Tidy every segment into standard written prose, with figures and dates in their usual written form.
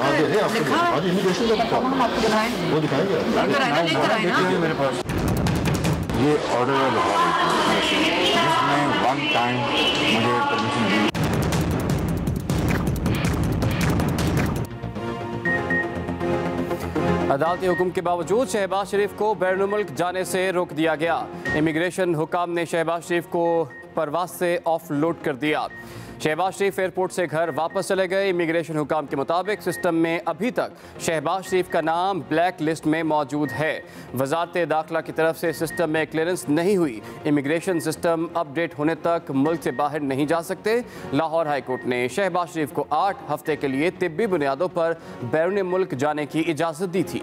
Immigration का हम आपको दिखाएं, वो दिखाएंगे लेकर आए ना मेरे पास ये ऑर्डर लगा रही थी जिसमें वन टाइम मुझे परमिशन दी। अदालती हुक्म के बावजूद शहबाज शरीफ को बैरून मुल्क जाने से रोक दिया गया। इमिग्रेशन हुकाम ने शहबाज शरीफ को परवास से ऑफ लोड कर दिया। शहबाज शरीफ एयरपोर्ट से घर वापस चले गए। इमिग्रेशन हुकाम के मुताबिक सिस्टम में अभी तक शहबाज शरीफ का नाम ब्लैक लिस्ट में मौजूद है। वजारत दाखिला की तरफ से सिस्टम में क्लियरेंस नहीं हुई। इमिग्रेशन सिस्टम अपडेट होने तक मुल्क से बाहर नहीं जा सकते। लाहौर हाई कोर्ट ने शहबाज शरीफ को 8 हफ्ते के लिए तिब्बी बुनियादों पर बैरून मुल्क जाने की इजाज़त दी थी।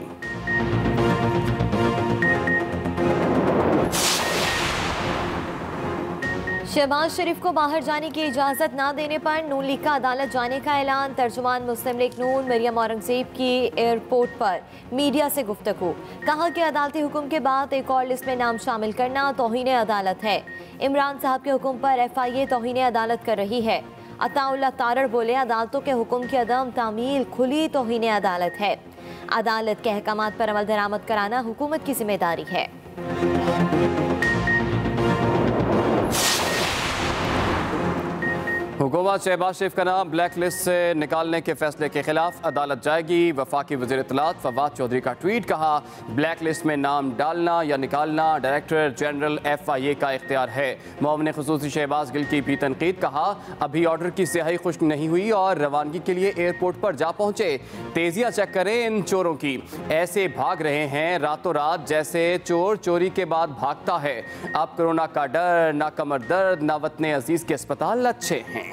शहबाज शरीफ को बाहर जाने की इजाज़त ना देने पर नून लीग का अदालत जाने का ऐलान। तर्जुमान मुस्लिम लीग नून मरियम औरंगजेब की एयरपोर्ट पर मीडिया से गुफ्तगू। कहा कि अदालती हुक्म के बाद एक और लिस्ट में नाम शामिल करना तौहीन अदालत है। इमरान साहब के हुक्म पर FIA तौहीन अदालत कर रही है। अताउल्लाह तारड़ बोले, अदालतों के हुक्म की अदम तामील खुली तौहीन अदालत है। अदालत के अहकामात पर अमल दरामद कराना हुकूमत की जिम्मेदारी है। हुकूमत शहबाज शरीफ का नाम ब्लैक लिस्ट से निकालने के फैसले के खिलाफ अदालत जाएगी। वफाकी वज़ीर इत्तलात फवाद चौधरी का ट्वीट। कहा, ब्लैक लिस्ट में नाम डालना या निकालना डायरेक्टर जनरल FIA का इख्तियार है। मुआविन ख़ुसूसी शहबाज गिल की भी तनकीद। कहा, अभी ऑर्डर की स्याही खुश्क नहीं हुई और रवानगी के लिए एयरपोर्ट पर जा पहुंचे। तेजियाँ चेक करें इन चोरों की, ऐसे भाग रहे हैं रातों रात जैसे चोर चोरी के बाद भागता है। अब कोरोना का डर, ना कमर दर्द, ना वतन अजीज के अस्पताल अच्छे हैं।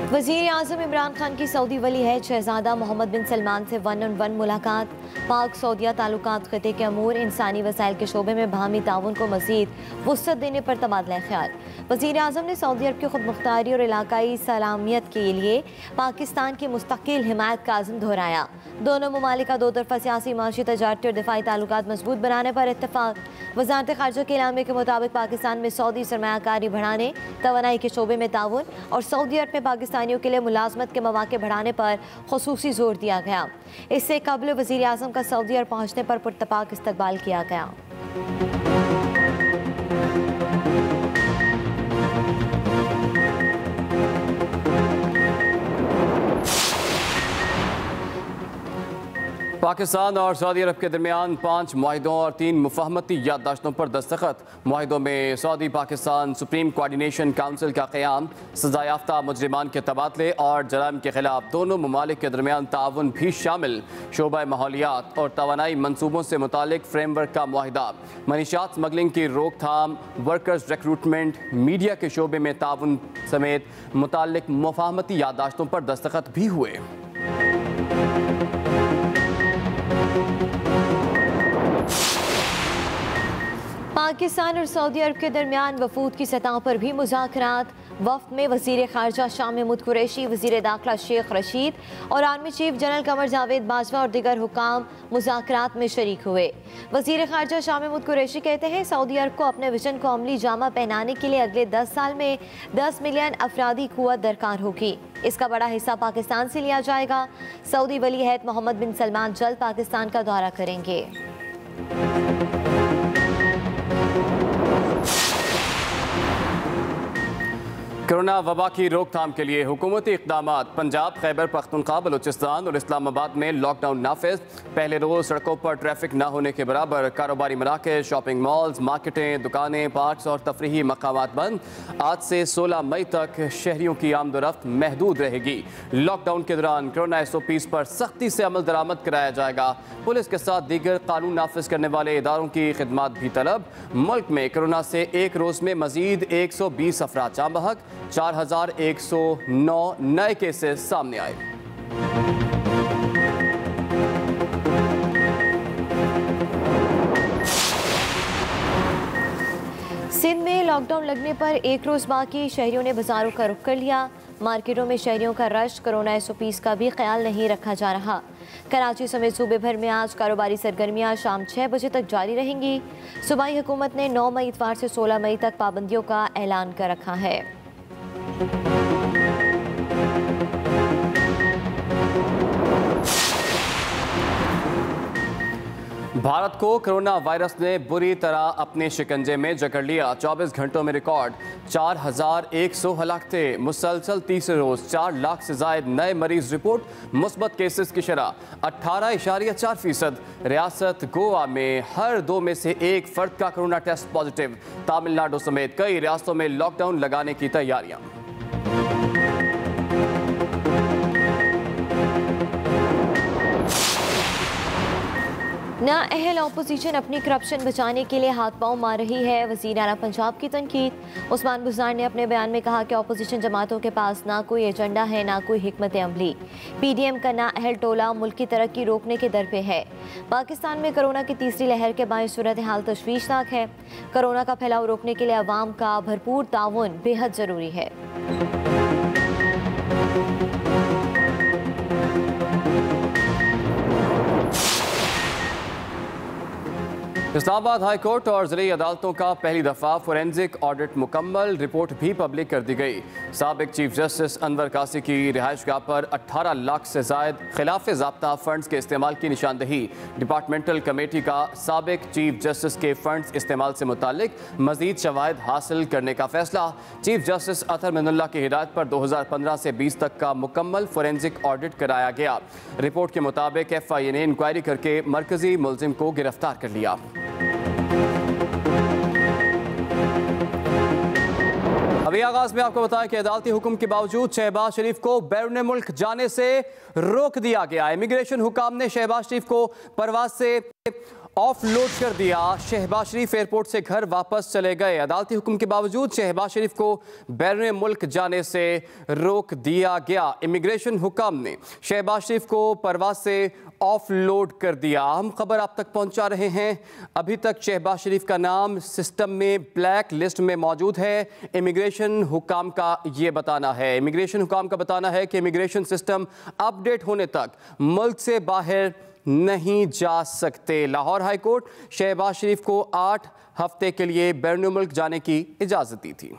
वज़ीर आज़म इमरान खान की सऊदी वली है शहजादा मोहम्मद बिन सलमान से 1-on-1 मुलाकात। पाक सऊदिया ताल्लुकात खिते के अमूर इंसानी वसाइल के शोबे में बाहमी ताउन को मज़ीद वुसअत देने पर तबादला ख्याल। वज़ीर आज़म ने सऊदी अरब की खुद मुख्तारी और इलाकाई सलामियत के लिए पाकिस्तान की मुस्तकिल हिमायत का आज़म दोहराया। दोनों ममालिक का दो तरफा सियासी, माशी, तजारती और दिफाई ताल्लुकात मजबूत बनाने पर इत्तफाक। वज़ारत ख़ारजा के इलामे के मुताबिक पाकिस्तान में सऊदी सरमायाकारी बढ़ाने, तवानाई के शोबे में ताउन और सऊदी अरब में पाकिस्तानियों के लिए मुलाजमत के मौके बढ़ाने पर खुसूसी जोर दिया गया। इससे कबल वज़ीर आज़म का सऊदी अरब पहुँचने पर पुरतपाक इस्तकबाल किया गया। पाकिस्तान और सऊदी अरब के दरमियान 5 मुआहिदों और 3 मुफाहमती याददाश्तों पर दस्तखत। मुआहिदों में Saudi Pakistan supreme coordination council का क़याम, सज़ा याफ्ता मुजरिमान के तबादले और जराइम के खिलाफ दोनों ममालिक के दरमियान ताउन भी शामिल। शोबा माहौलियात और तवानाई मनसूबों से मुतालिक फ्रेमवर्क का मुआहिदा, मनीशात स्मगलिंग की रोकथाम, वर्कर्स रिक्रूटमेंट, मीडिया के शोबे में ताउन समेत मुतालिक मुफाहमती याददाश्तों पर दस्तखत भी हुए। पाकिस्तान और सऊदी अरब के दरमियान वफूद की सतह पर भी मुज़ाकरात। वफ़द में वज़ीर ख़ारजा शाह महमूद कुरैशी, वज़ीर दाखिला शेख रशीद और army chief general Qamar Javed Bajwa और दीगर हुकाम मुज़ाकरात में शरीक हुए। वज़ीर ख़ारजा शाह महमूद कुरैशी कहते हैं, सऊदी अरब को अपने विजन को अमली जामा पहनाने के लिए अगले 10 साल में 10 मिलियन अफरादी क़ुव्वत दरकार होगी। इसका बड़ा हिस्सा पाकिस्तान से लिया जाएगा। सऊदी वली अहद मोहम्मद बिन सलमान जल्द पाकिस्तान का दौरा करेंगे। कोरोना वबा की रोकथाम के लिए हुकूमती इक़दामात। पंजाब, खैबर पख्तूनख्वा, बलूचिस्तान और इस्लामाबाद में लॉकडाउन नाफिज। पहले रोज़ सड़कों पर ट्रैफिक न होने के बराबर। कारोबारी मराकज़, शॉपिंग मॉल्स, मार्केटें, दुकानें, पार्क्स और तफरीही मकामात बंद। आज से 16 मई तक शहरियों की आमदोरफ्त महदूद रहेगी। लॉकडाउन के दौरान कोरोना SOPs पर सख्ती से अमल दरामद कराया जाएगा। पुलिस के साथ दीगर कानून नाफिज करने वाले इदारों की खिदमात भी तलब। मुल्क में कोरोना से एक रोज़ में मजीद 120 अफराद जाँ बहक, 4109 नए केसेस सामने आए। सिंध में लॉकडाउन लगने पर एक रोज़ बाकी। शहरियों ने बाजारों का रुख कर लिया। मार्केटों में शहरियों का रश, कोरोना SOPs का भी ख्याल नहीं रखा जा रहा। कराची समेत सूबे भर में आज कारोबारी सरगर्मियां शाम 6 बजे तक जारी रहेंगी। सूबाई हुकूमत ने 9 मई इतवार से 16 मई तक पाबंदियों का ऐलान कर रखा है। भारत को कोरोना वायरस ने बुरी तरह अपने शिकंजे में जकड़ लिया। 24 घंटों में रिकॉर्ड 4100 हलाकतें। मुसलसल तीसरे रोज 4 लाख से जायद नए मरीज रिपोर्ट। मुस्बत केसेस की शरह 18.4%। रियासत गोवा में हर 2 में से 1 फर्द का कोरोना टेस्ट पॉजिटिव। तमिलनाडु समेत कई रियासतों में लॉकडाउन लगाने की तैयारियां। नाअहल अपोजिशन अपनी करप्शन बचाने के लिए हाथ पांव मार रही है। वज़ीर आला पंजाब की तनकीद। उस्मान बुज़दार ने अपने बयान में कहा कि अपोजिशन जमातों के पास ना कोई एजेंडा है ना कोई हिकमत अमली। PDM का नाअहल टोला मुल्क की तरक्की रोकने के दर पे है। पाकिस्तान में कोरोना की तीसरी लहर के बायस सूरत हाल तशवीशनाक है। कोरोना का फैलाव रोकने के लिए अवाम का भरपूर ताउन बेहद ज़रूरी है। इस्लामाबाद हाई कोर्ट और ज़िली अदालतों का पहली दफ़ा फोरेंसिक ऑडिट मुकम्मल। रिपोर्ट भी पब्लिक कर दी गई। साबिक चीफ जस्टिस अनवर कासी की रिहाइशगाह पर 18 लाख से जायद खिलाफ ज़ाब्ता फंड्स के इस्तेमाल की निशानदही। डिपार्टमेंटल कमेटी का साबिक चीफ जस्टिस के फंड्स इस्तेमाल से मुतालिक मज़ीद शवाहिद हासिल करने का फैसला। चीफ जस्टिस अतर मिनुल्लाह की हिदायत पर 2015 से 20 तक का मुकम्मल फोरेंसिक ऑडिट कराया गया। रिपोर्ट के मुताबिक FIA ने इंक्वायरी करके मरकजी मुलजिम को गिरफ्तार कर लिया। अभी आगाज में आपको बताया कि अदालती हुक्म के बावजूद शहबाज शरीफ को बैरून मुल्क जाने से रोक दिया गया। इमिग्रेशन हुकाम ने शहबाज शरीफ को परवाज से ऑफ लोड कर दिया। शहबाज शरीफ एयरपोर्ट से घर वापस चले गए। अदालती हुक्म के बावजूद शहबाज शरीफ को बैरून मुल्क जाने से रोक दिया गया। इमिग्रेशन हुकाम ने शहबाज शरीफ को परवाज से ऑफ लोड कर दिया। अहम खबर आप तक पहुंचा रहे हैं। अभी तक शहबाज शरीफ का नाम सिस्टम में ब्लैक लिस्ट में मौजूद है। इमिग्रेशन हुकाम का ये बताना है। इमिग्रेशन हुकाम का बताना है कि इमिग्रेशन सिस्टम अपडेट होने तक मुल्क से बाहर नहीं जा सकते। लाहौर हाई कोर्ट शहबाज शरीफ को 8 हफ्ते के लिए बैरून मुल्क जाने की इजाज़त दी थी।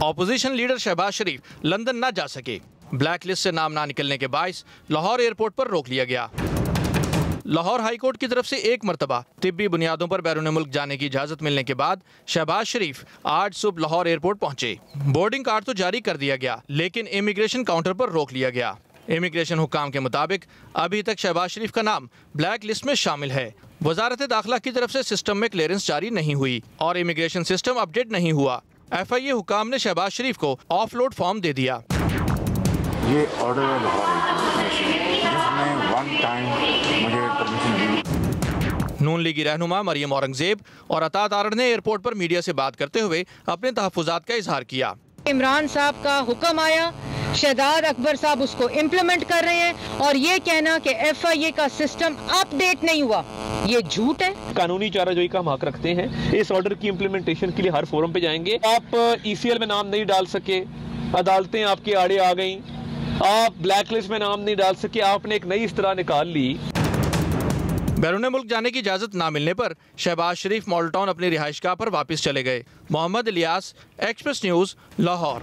ऑपोजिशन लीडर शहबाज शरीफ लंदन ना जा सके। ब्लैक लिस्ट से नाम ना निकलने के बायस लाहौर एयरपोर्ट पर रोक लिया गया। लाहौर हाई कोर्ट की तरफ से एक मरतबा तिब्बी बुनियादों पर बैरून मुल्क जाने की इजाज़त मिलने के बाद शहबाज शरीफ आज सुबह लाहौर एयरपोर्ट पहुंचे। बोर्डिंग कार्ड तो जारी कर दिया गया, लेकिन इमिग्रेशन काउंटर पर रोक लिया गया। इमिग्रेशन हुकाम के मुताबिक अभी तक शहबाज शरीफ का नाम ब्लैक लिस्ट में शामिल है। वजारत दाखिला की तरफ से सिस्टम में क्लियरेंस जारी नहीं हुई और इमिग्रेशन सिस्टम अपडेट नहीं हुआ। FIA हुकाम ने शहबाज शरीफ को ऑफलोड फॉर्म दे दिया। ये ऑर्डर है जिसमें वन टाइम मुझे परमिशन। नून लीगी रहनुमा मरियम औरंगजेब और अता तारड़ ने एयरपोर्ट पर मीडिया से बात करते हुए अपने तहफ़्फ़ुज़ात का इजहार किया। इमरान साहब का हुक्म आया, शहजाद अकबर साहब उसको इम्प्लीमेंट कर रहे हैं और ये कहना कि FIA का सिस्टम अपडेट नहीं हुआ, ये झूठ है। कानूनी चाराजोई का हम हक रखते हैं। इस ऑर्डर की इम्प्लीमेंटेशन के लिए हर फोरम पे जाएंगे। आप ECL में नाम नहीं डाल सके, अदालतें आपके आड़े आ गई, आप ब्लैक लिस्ट में नाम नहीं डाल सके, आपने एक नई इस्तरा निकाल ली। बैरून मुल्क जाने की इजाज़त ना मिलने पर शहबाज शरीफ मॉडल टाउन अपनी रिहाइशगाह पर वापस चले गए। Mohammad Ilyas, express news, Lahore.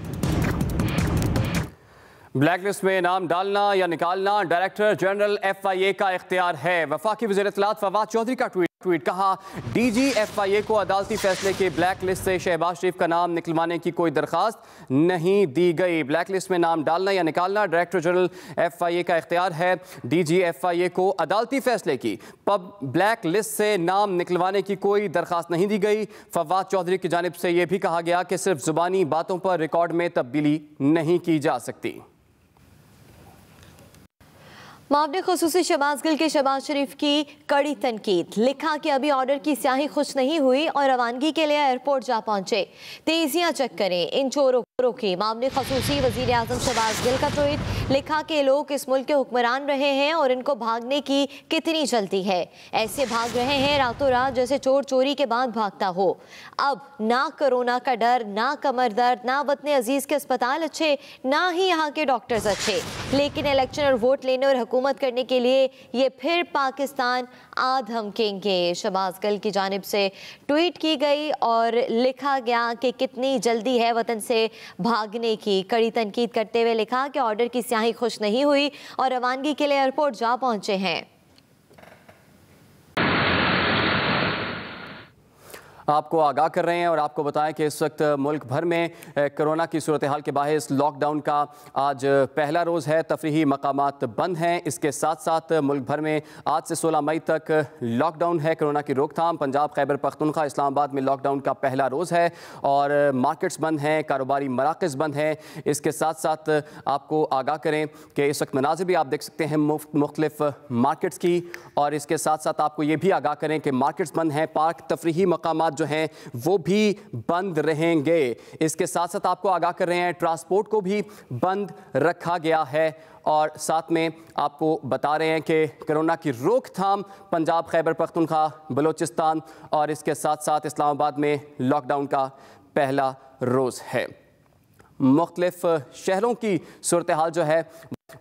Black list में नाम डालना या निकालना डायरेक्टर जनरल FIA का इख्तियार है। वफाकी वज़ीर इत्तलात फवाद चौधरी का ट्वीट कहा, DG FIA को अदालती फैसले के ब्लैक लिस्ट से शहबाज शरीफ का नाम निकलवाने की कोई दरख्वास्त नहीं दी गई। ब्लैक लिस्ट में नाम डालना या निकालना डायरेक्टर जनरल FIA का इख्तियार है। DG FIA को अदालती फैसले की ब्लैक लिस्ट से नाम निकलवाने की कोई दरख्वास्त नहीं दी गई। फवाद चौधरी की जानिब से यह भी कहा गया कि सिर्फ जुबानी बातों पर रिकॉर्ड में तब्दीली नहीं की जा सकती। मामले खुसूसी शहबाज गिल के शहबाज शरीफ की कड़ी तनकीद। लिखा कि अभी ऑर्डर की स्याही खुश नहीं हुई और रवानगी के लिए एयरपोर्ट जा पहुंचे। तेजियां चेक करें इन चोरों की। मामले खुसूसी वजीर आजम शहबाज गिल का ट्वीट। लिखा कि लोग इस मुल्क के हुक्मरान रहे हैं और इनको भागने की कितनी जल्दी है। ऐसे भाग रहे हैं रातों रात जैसे चोर चोरी के बाद भागता हो। अब ना कोरोना का डर, ना कमर दर्द, ना वतन अजीज के अस्पताल अच्छे, ना ही यहाँ के डॉक्टर्स अच्छे, लेकिन इलेक्शन और वोट लेने और हुकूमत करने के लिए ये फिर पाकिस्तान आ धमकेंगे। शहबाज गिल की जानिब से ट्वीट की गई और लिखा गया कि कितनी जल्दी है वतन से भागने की। कड़ी तनकीद करते हुए लिखा कि ऑर्डर की स्याही खुश नहीं हुई और रवानगी के लिए एयरपोर्ट जा पहुंचे हैं। आपको आगाह कर रहे हैं और आपको बताएं कि इस वक्त मुल्क भर में कोरोना की सूरत हाल के बायस लॉकडाउन का आज पहला रोज़ है। तफरीही मकामात बंद हैं। इसके साथ साथ मुल्क भर में आज से 16 मई तक लॉकडाउन है। कोरोना की रोकथाम पंजाब, खैबर पख्तूनख्वा, इस्लामाबाद में लॉकडाउन का पहला रोज़ है और मार्केट्स बंद हैं, कारोबारी मराकज़ बंद हैं। इसके साथ साथ आपको आगाह करें कि इस वक्त मनाज़िर भी आप देख सकते हैं मुख्तलिफ मार्केट्स की, और इसके साथ साथ आपको ये भी आगाह करें कि मार्केट्स बंद हैं, पार्क, तफरीही मकामात जो हैं वो भी बंद रहेंगे। इसके साथ साथ आपको आगाह कर रहे हैं ट्रांसपोर्ट को भी बंद रखा गया है और साथ में आपको बता रहे हैं कि कोरोना की रोकथाम पंजाब, खैबर पख्तूनख्वा, बलूचिस्तान और इसके साथ साथ इस्लामाबाद में लॉकडाउन का पहला रोज़ है। मुख्तलिफ शहरों की सूरत हाल जो है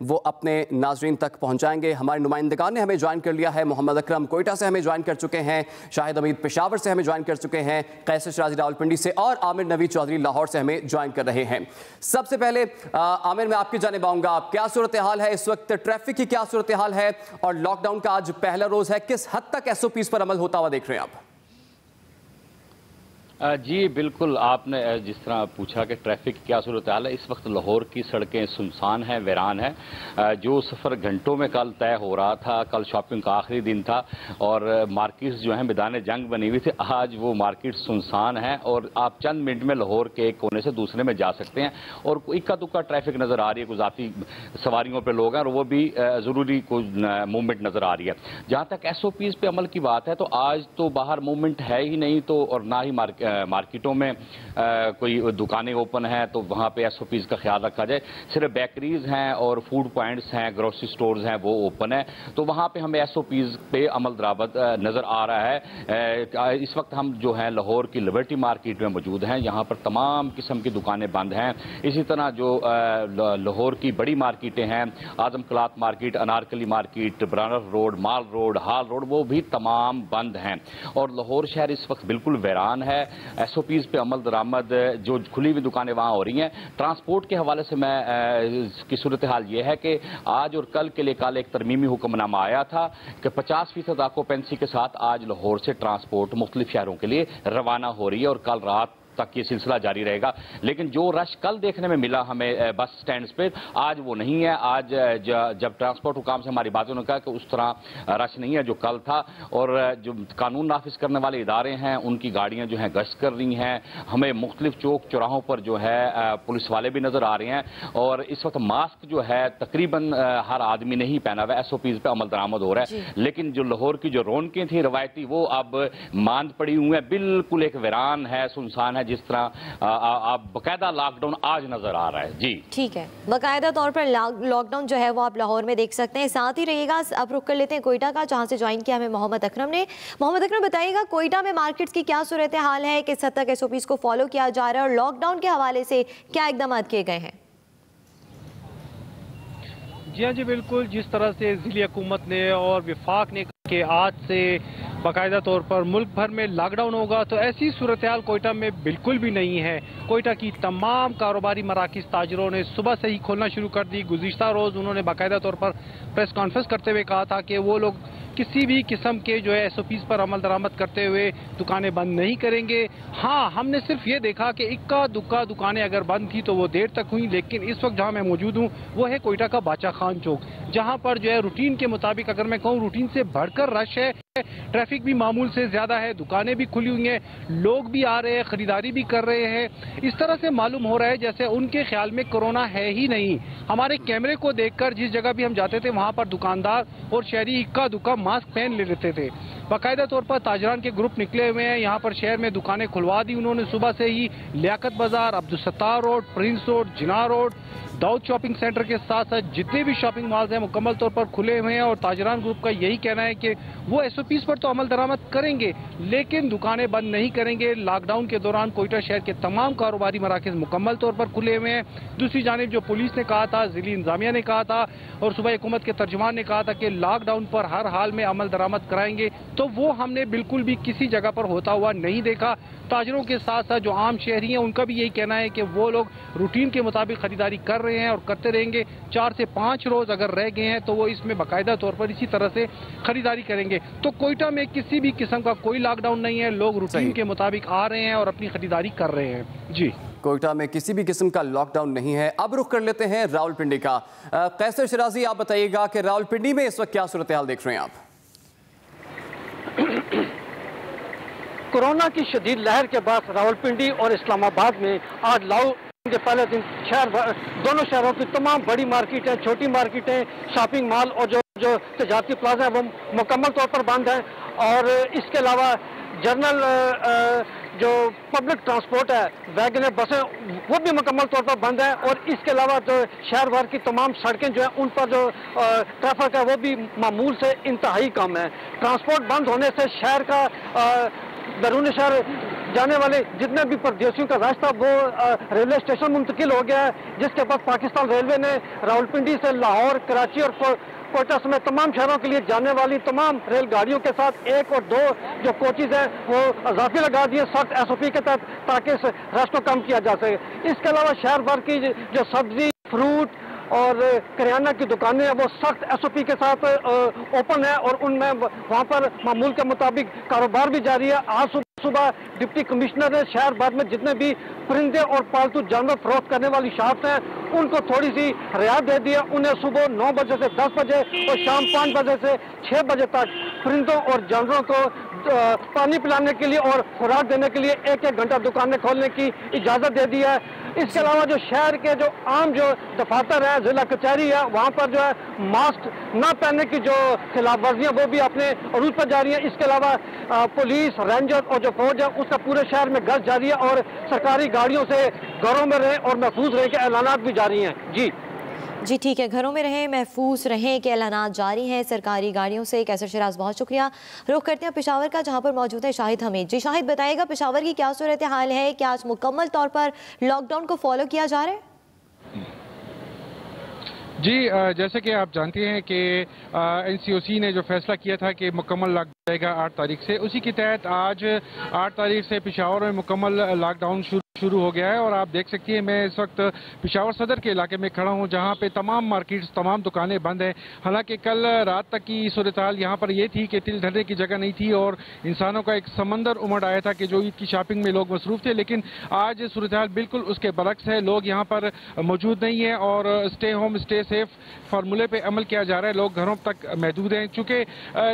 वो अपने नाजरीन तक पहुंचाएंगे। हमारे नुमाइंदगान ने हमें ज्वाइन कर लिया है। मोहम्मद अकरम कोयटा से हमें ज्वाइन कर चुके हैं, शाहिद अमीद पेशावर से हमें ज्वाइन कर चुके हैं, कैसर शराजी रावलपिंडी से और आमिर नवीद चौधरी लाहौर से हमें ज्वाइन कर रहे हैं। सबसे पहले आमिर, मैं आपकी जानिब आऊँगा। क्या सूरत हाल है इस वक्त, ट्रैफिक की क्या सूरत हाल है और लॉकडाउन का आज पहला रोज़ है, किस हद तक SOPs पर अमल होता हुआ देख रहे हैं आप? जी बिल्कुल, आपने जिस तरह पूछा कि ट्रैफिक क्या सूरत हाल है, इस वक्त लाहौर की सड़कें सुनसान हैं, वीरान हैं। जो सफ़र घंटों में कल तय हो रहा था, कल शॉपिंग का आखिरी दिन था और मार्केट्स जो हैं मैदान जंग बनी हुई थी, आज वो मार्केट सुनसान हैं और आप चंद मिनट में लाहौर के एक कोने से दूसरे में जा सकते हैं और इक्का दुक्का ट्रैफिक नज़र आ रही है। कुछ ज़ाती सवारियों पर लोग हैं और वो भी ज़रूरी कुछ मूवमेंट नज़र आ रही है। जहाँ तक SOPs पे अमल की बात है तो आज तो बाहर मूवमेंट है ही नहीं, तो और ना ही मार्केटों में कोई दुकानें ओपन हैं तो वहाँ पे SOPs का ख्याल रखा जाए। सिर्फ बेकरीज हैं और फूड पॉइंट्स हैं, ग्रोसरी स्टोर्स हैं, वो ओपन है, तो वहाँ पे हमें SOPs पे अमल दरामद नज़र आ रहा है। इस वक्त हम जो है लाहौर की लिबर्टी मार्केट में मौजूद हैं, यहाँ पर तमाम किस्म की दुकानें बंद हैं। इसी तरह जो लाहौर की बड़ी मार्केटें हैं, Azam Cloth Market, Anarkali Market, ब्रानर Road, Mall Road, Hall Road, वो भी तमाम बंद हैं और लाहौर शहर इस वक्त बिल्कुल वीरान है। SOPs पे अमल दरामद जो खुली हुई दुकानें वहाँ हो रही हैं। ट्रांसपोर्ट के हवाले से मैं की सूरत हाल ये है कि आज और कल के लिए कल एक तरमीमी हुक्मनामा आया था कि 50% ऑक्यूपेंसी के साथ आज लाहौर से ट्रांसपोर्ट मुख्तलिफ शहरों के लिए रवाना हो रही है और कल रात तक ये सिलसिला जारी रहेगा। लेकिन जो रश कल देखने में मिला हमें बस स्टैंड पे, आज वो नहीं है। आज जब ट्रांसपोर्ट हुकाम से हमारी बातों ने कहा कि उस तरह रश नहीं है जो कल था और जो कानून नाफिज करने वाले इदारे हैं उनकी गाड़ियां जो हैं गश्त कर रही हैं। हमें मुख्तलिफ चौक चौराहों पर जो है पुलिस वाले भी नजर आ रहे हैं और इस वक्त मास्क जो है तकरीबन हर आदमी नहीं पहना हुआ। SOPs पे अमल दरामद हो रहा है, लेकिन जो लाहौर की जो रौनकें थी रवायती, वो अब मांद पड़ी हुई है। बिल्कुल एक वीरान है, सुनसान है, जिस तरह आप बकायदा लॉकडाउन आज नजर आ रहा है। जी ठीक है, बकायदा तौर पर लॉकडाउन जो है वो आप लाहौर में देख सकते हैं। साथ ही रहिएगा, अब रुक कर लेते हैं कोयटा का, जहां से ज्वाइन किया हमें मोहम्मद अकरम ने। मोहम्मद अकरम, बताइएगा कोयटा में मार्केट्स की क्या सूरत हाल है, किस हद तक SOPs को फॉलो किया जा रहा है और लॉकडाउन के हवाले से क्या इकदाम किए गए हैं? जी हाँ जी बिल्कुल, जिस तरह से ज़िली हुकूमत ने और विफाक ने कि आज से बाकायदा तौर पर मुल्क भर में लॉकडाउन होगा, तो ऐसी सूरत हाल कोयटा में बिल्कुल भी नहीं है। कोयटा की तमाम कारोबारी मराकिज़ ताजरों ने सुबह से ही खोलना शुरू कर दी। गुज़िश्ता रोज़ उन्होंने बाकायदा तौर पर प्रेस कॉन्फ्रेंस करते हुए कहा था कि वो लोग किसी भी किस्म के जो है SOPs पर अमल दरामद करते हुए दुकानें बंद नहीं करेंगे। हाँ, हमने सिर्फ ये देखा कि इक्का दुक्का दुकानें अगर बंद थी तो वो देर तक हुई, लेकिन इस वक्त जहाँ मैं मौजूद हूँ वो है कोयटा का बादशाह खान चौक, जहाँ पर जो है रूटीन के मुताबिक, अगर मैं कहूँ रूटीन से बढ़कर रश है। ट्रैफिक भी मामूल से ज्यादा है, दुकानें भी खुली हुई हैं, लोग भी आ रहे हैं, खरीदारी भी कर रहे हैं। इस तरह से मालूम हो रहा है जैसे उनके ख्याल में कोरोना है ही नहीं। हमारे कैमरे को देखकर जिस जगह भी हम जाते थे वहां पर दुकानदार और शहरी इक्का दुक्का मास्क पहन ले लेते थे। बाकायदा तौर पर ताजरान के ग्रुप निकले हुए हैं। यहाँ पर शहर में दुकानें खुलवा दी उन्होंने सुबह से ही। Liaquat Bazaar, Abdul Sattar Road, Prince Road, Jinnah Road, Dawood Shopping Centre के साथ साथ जितने भी शॉपिंग मॉल्स हैं मुकम्मल तौर पर खुले हुए हैं और ताजरान ग्रुप का यही कहना है कि वो SOPs पर तो अमल दरामद करेंगे लेकिन दुकानें बंद नहीं करेंगे। लॉकडाउन के दौरान कोयटा शहर के तमाम कारोबारी मराकज़ मुकम्मल तौर पर खुले हुए हैं। दूसरी जानिब जो पुलिस ने कहा था, ज़िली इंतजामिया ने कहा था और सूबाई हुकूमत के तर्जुमान ने कहा था कि लॉकडाउन पर हर हाल में अमल दरामद कराएंगे, तो वो हमने बिल्कुल भी किसी जगह पर होता हुआ नहीं देखा। ताजरों के साथ साथ जो आम शहरी हैं उनका भी यही कहना है कि वो लोग रूटीन के मुताबिक खरीदारी कर रहे हैं और करते रहेंगे। 4 से 5 रोज अगर रह गए हैं तो वो इसमें बाकायदा तौर पर इसी तरह से खरीदारी करेंगे। तो कोयटा में किसी भी किस्म का कोई लॉकडाउन नहीं है, लोग रूटीन के मुताबिक आ रहे हैं और अपनी खरीदारी कर रहे हैं। जी, कोयटा में किसी भी किस्म का लॉकडाउन नहीं है। अब रुख कर लेते हैं रावलपिंडी का। कैसर शराजी, आप बताइएगा कि रावलपिंडी में इस वक्त क्या सूरत हाल देख रहे हैं आप? कोरोना की शदीद लहर के बाद रावलपिंडी और इस्लामाबाद में आज लॉकडाउन के पहले दिन दोनों शहरों की तमाम बड़ी मार्केटें, छोटी मार्केटें, शॉपिंग मॉल और जो तजारती प्लाजा है वो मुकम्मल तौर पर बंद हैं। और इसके अलावा जनरल जो पब्लिक ट्रांसपोर्ट है, वैगन बसें, वो भी मुकम्मल तौर पर बंद है। और इसके अलावा जो शहर भर की तमाम सड़कें जो हैं उन पर जो ट्रैफिक है वो भी मामूल से इंतहाई कम है। ट्रांसपोर्ट बंद होने से शहर का बैरून शहर जाने वाले जितने भी परदेशियों का रास्ता वो रेलवे स्टेशन मुंतकिल हो गया है, जिसके बाद पाकिस्तान रेलवे ने रावलपिंडी से लाहौर, कराची और कोयटा समेत तमाम शहरों के लिए जाने वाली तमाम रेलगाड़ियों के साथ 1 और 2 जो कोचेज हैं वो इजाफी लगा दिए सख्त SOP के तहत, ताकि इस रश को कम किया जा सके। इसके अलावा शहर भर की जो सब्जी, फ्रूट और करियाना की दुकानें हैं वो सख्त SOP के साथ ओपन है और उनमें वहाँ पर मामूल के मुताबिक कारोबार भी जारी है। आज सुबह डिप्टी कमिश्नर ने शहर भर में जितने भी परिंदे और पालतू जानवर फरोख्त करने वाली शॉप्स हैं उनको थोड़ी सी रियायत दे दी है। उन्हें सुबह 9 बजे से 10 बजे और शाम 5 बजे से 6 बजे तक परिंदों और जानवरों को पानी पिलाने के लिए और खुराक देने के लिए 1-1 घंटा दुकानें खोलने की इजाज़त दे दी है। इसके अलावा जो शहर के जो आम जो दफातर है, जिला कचहरी है, वहाँ पर जो है मास्क न पहनने की जो खिलाफ वर्जियाँ वो भी अपने अरूज पर जारी है। इसके अलावा पुलिस, रेंजर और जो फौज है उसका पूरे शहर में गश्त जारी है और सरकारी गाड़ियों से घरों में रहें और महफूज रहें के ऐलानात भी जारी हैं। जी ठीक है, घरों में रहें, महफूज रहें के ऐलानात जारी हैं सरकारी गाड़ियों से। कैसर शराज, बहुत शुक्रिया। रुख करते हैं पेशावर का, जहां पर मौजूद है शाहिद हमीद। जी शाहिद, बताइएगा पेशावर की क्या सूरत हाल है? क्या आज मुकम्मल तौर पर लॉकडाउन को फॉलो किया जा रहा है? जी, जैसे कि आप जानते हैं कि NCOC ने जो फैसला किया था कि मुकम्मल लॉकडाउन जाएगा 8 तारीख से, उसी के तहत आज 8 तारीख से पेशावर में मुकम्मल लॉकडाउन शुरू हो गया है। और आप देख सकती हैं मैं इस वक्त पेशावर सदर के इलाके में खड़ा हूं, जहां पे तमाम मार्केट्स, तमाम दुकानें बंद हैं। हालांकि कल रात तक की सूरत हाल यहां पर यह थी कि तिल धरने की जगह नहीं थी और इंसानों का एक समंदर उमड़ आया था कि जो ईद की शॉपिंग में लोग मसरूफ थे। लेकिन आज सूरत हाल बिल्कुल उसके बरक्स है, लोग यहाँ पर मौजूद नहीं है और स्टे होम स्टे सेफ फार्मूले पे अमल किया जा रहा है, लोग घरों तक महदूद हैं। चूँकि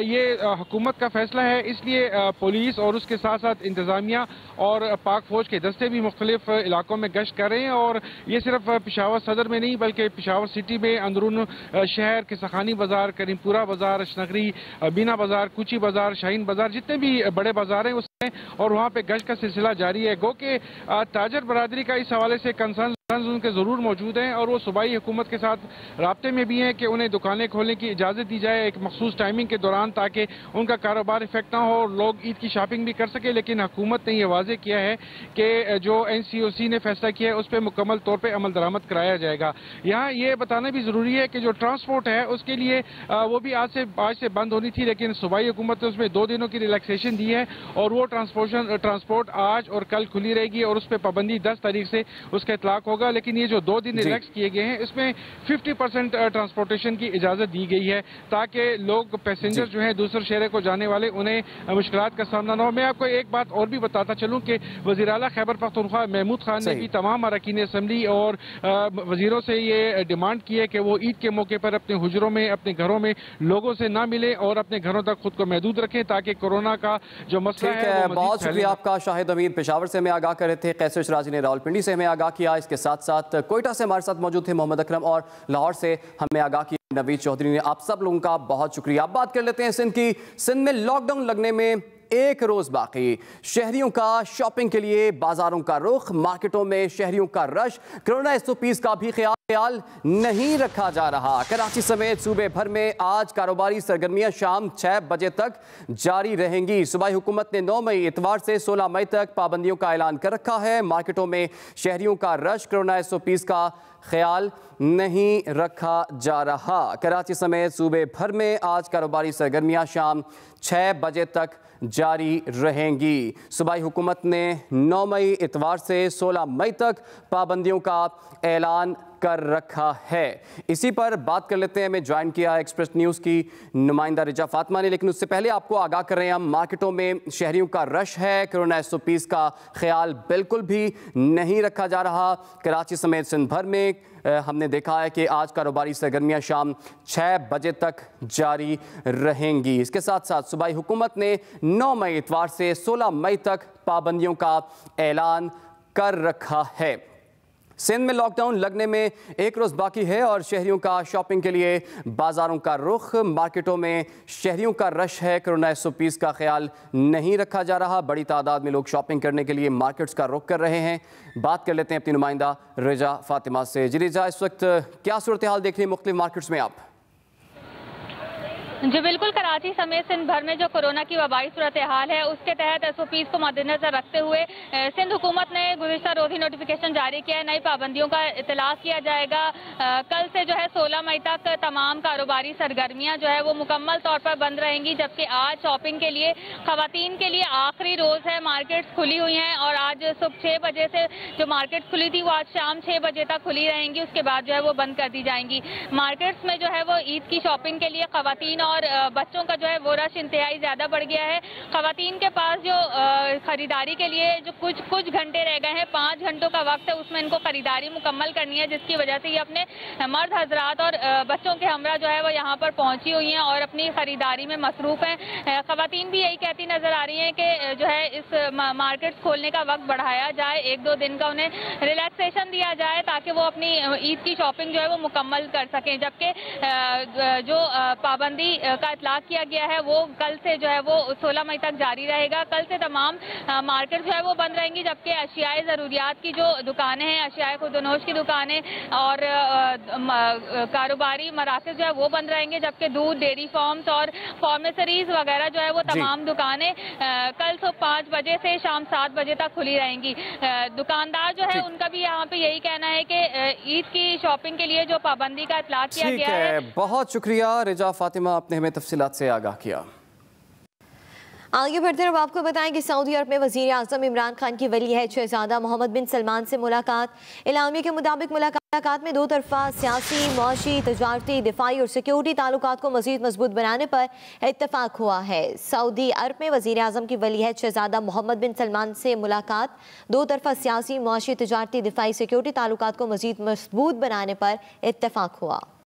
ये हुकूमत का फैसला है, इसलिए पुलिस और उसके साथ साथ इंतजामिया और पाक फौज के दस्ते भी मुख्तलिफ इलाकों में गश्त कर रहे हैं। और ये सिर्फ पेशावर सदर में नहीं बल्कि पेशावर सिटी में अंदरून शहर के सखानी बाजार, करीमपुरा बाजार, अशनगरी, बीना बाजार, कुची बाजार, शाहीन बाजार, जितने भी बड़े बाजार हैं उसमें और वहाँ पे गश्त का सिलसिला जारी है। गो के ताजर बरादरी का इस हवाले से कंसर्न उनके जरूर मौजूद हैं और वो सूबाई हुकूमत के साथ राब्ते में भी हैं कि उन्हें दुकानें खोलने की इजाज़त दी जाए एक मखसूस टाइमिंग के दौरान, ताकि उनका कारोबार इफेक्ट ना हो और लोग ईद की शॉपिंग भी कर सके। लेकिन हुकूमत ने यह वाजे किया है कि जो NCOC ने फैसला किया है उस पर मुकम्मल तौर पर अमल दरामद कराया जाएगा। यहाँ ये बताना भी ज़रूरी है कि जो ट्रांसपोर्ट है उसके लिए वो भी आज से बंद होनी थी, लेकिन सूबाई हुकूमत ने उसमें 2 दिनों की रिलैक्सेशन दी है और वो ट्रांसपोर्ट आज और कल खुली रहेगी और उस पर पाबंदी 10 तारीख से उसका इतलाक होगा। लेकिन ये जो 2 दिन रिलैक्स किए गए हैं इसमें 50% ट्रांसपोर्टेशन की इजाजत दी गई है ताकि लोग पैसेंजर जो हैं दूसरे शहर को जाने वाले उन्हें मुश्किलात का सामना न हो। मैं आपको एक बात और भी बताता चलूं कि वज़ीर आला खैबर पख्तूनख्वा महमूद खान ने भी तमाम अरकान असम्बली और वजीरों से ये डिमांड की है कि वो ईद के मौके पर अपने हुजरों में, अपने घरों में लोगों से ना मिले और अपने घरों तक खुद को महदूद रखें ताकि कोरोना का जो मसला है को मज़ीद बहुत शुक्रिया आपका। शाहिद हमीद पेशावर से हमें आगाह कर रहे थे, कैसर शराजी ने रावलपिंडी से हमें आगाह किया। इसके साथ साथ कोयटा से हमारे साथ मौजूद थे मोहम्मद अकरम, और लाहौर से हमें आगाह किया नवीद चौधरी ने। आप सब लोगों का बहुत शुक्रिया। अब बात कर लेते हैं सिंध की। सिंध में लॉकडाउन लगने में एक रोज बाकी, शहरियों का शॉपिंग के लिए बाजारों का रुख, मार्केटों में शहरियों का रश, कोरोना SOPs का भी ख्याल नहीं रखा जा रहा। कराची समेत सूबे भर में आज कारोबारी सरगर्मियां शाम 6 बजे तक जारी रहेंगी। सूबाई हुकूमत ने 9 मई इतवार से 16 मई तक पाबंदियों का ऐलान कर रखा है। मार्केटों में शहरियों का रश, कोरोना SOPs का ख्याल नहीं रखा जा रहा। कराची समेत सूबे भर में आज कारोबारी सरगर्मियां शाम 6 बजे तक जारी रहेंगी। सूबाई हुकूमत ने 9 मई इतवार से 16 मई तक पाबंदियों का ऐलान कर रखा है। इसी पर बात कर लेते हैं। हमें ज्वाइन किया एक्सप्रेस न्यूज़ की नुमाइंदा रिजा फातिमा ने, लेकिन उससे पहले आपको आगाह कर रहे हैं हम, मार्केटों में शहरियों का रश है, कोरोना SOPs का ख्याल बिल्कुल भी नहीं रखा जा रहा। कराची समेत सिंध भर में हमने देखा है कि आज कारोबारी सरगर्मियां शाम 6 बजे तक जारी रहेंगी। इसके साथ साथ सूबाई हुकूमत ने 9 मई इतवार से 16 मई तक पाबंदियों का ऐलान कर रखा है। सिंध में लॉकडाउन लगने में एक रोज़ बाकी है और शहरियों का शॉपिंग के लिए बाज़ारों का रुख, मार्केटों में शहरियों का रश है, कोरोना SOPs का ख्याल नहीं रखा जा रहा। बड़ी तादाद में लोग शॉपिंग करने के लिए मार्केट्स का रुख कर रहे हैं। बात कर लेते हैं अपनी नुमाइंदा रिजा फातिमा से। जी रिजा, इस वक्त क्या सूरत हाल देख रही है मुख्तलिफ मार्केट्स में आप? जी बिल्कुल, कराची समेत सिंध भर में जो कोरोना की वबाई सूरत हाल है उसके तहत SOPs को मद्देनजर रखते हुए सिंध हुकूमत ने गुज़िश्ता रोज़ ही नोटिफिकेशन जारी किया है। नई पाबंदियों का इतलाक़ किया जाएगा। कल से जो है 16 मई तक तमाम कारोबारी सरगर्मियां जो है वो मुकम्मल तौर पर बंद रहेंगी, जबकि आज शॉपिंग के लिए ख़वातीन के लिए आखिरी रोज़ है। मार्केट्स खुली हुई हैं और आज सुबह 6 बजे से जो मार्केट खुली थी वो आज शाम 6 बजे तक खुली रहेंगी, उसके बाद जो है वो बंद कर दी जाएंगी। मार्केट्स में जो है वो ईद की शॉपिंग के लिए ख़वातीन और बच्चों का जो है वो रश इंतहाई ज़्यादा बढ़ गया है। ख़वातीन के पास जो ख़रीदारी के लिए जो कुछ घंटे रह गए हैं, 5 घंटों का वक्त है, उसमें इनको ख़रीदारी मुकम्मल करनी है, जिसकी वजह से ये अपने मर्द हजरात और बच्चों के हमरा जो है वो यहाँ पर पहुँची हुई हैं और अपनी ख़रीदारी में मसरूफ़ हैं। ख़वातीन भी यही कहती नज़र आ रही हैं कि जो है इस मार्केट्स खोलने का वक्त बढ़ाया जाए, 1-2 दिन का उन्हें रिलैक्सेशन दिया जाए ताकि वो अपनी ईद की शॉपिंग जो है वो मुकम्मल कर सकें। जबकि जो पाबंदी का इतलाक़ किया गया है वो कल से जो है वो 16 मई तक जारी रहेगा। कल से तमाम मार्केट जो है वो बंद रहेंगी, जबकि अशियाए ज़रूरियात की जो दुकानें हैं, अशियाए खुदोनोश की दुकानें और कारोबारी मराकज़ जो है वो बंद रहेंगे, जबकि दूध, डेयरी फार्म्स और फार्मेसरीज वगैरह जो है वो तमाम दुकानें कल सुबह 5 बजे से शाम 7 बजे तक खुली रहेंगी। दुकानदार जो है उनका भी यहाँ पे यही कहना है कि ईद की शॉपिंग के लिए जो पाबंदी का इतलाक़ किया गया है। बहुत शुक्रिया रिजा फातिमा, आपने हमें तफसीलात से आगाह किया। आगे बढ़ते हैं, आपको बताएं कि सऊदी अरब में वज़ीर आज़म इमरान खान की वली है शहजादा मोहम्मद बिन सलमान से मुलाकात। एलामिया के मुताबिक मुलाकात में 2 तरफ़ा सियासी, मुआशी, तजारती, दिफाई और सिक्योरिटी ताल्लुकात को मज़ीद मजबूत बनाने पर इत्तफाक हुआ है। सऊदी अरब में वज़ीर आज़म की वली है शहजादा मोहम्मद बिन सलमान से मुलाकात, 2 तरफ़ा सियासी, मुआशी, तजारती, दिफाई, सिक्योरिटी ताल्लुकात को मज़ीद मजबूत बनाने पर इत्तफाक हुआ।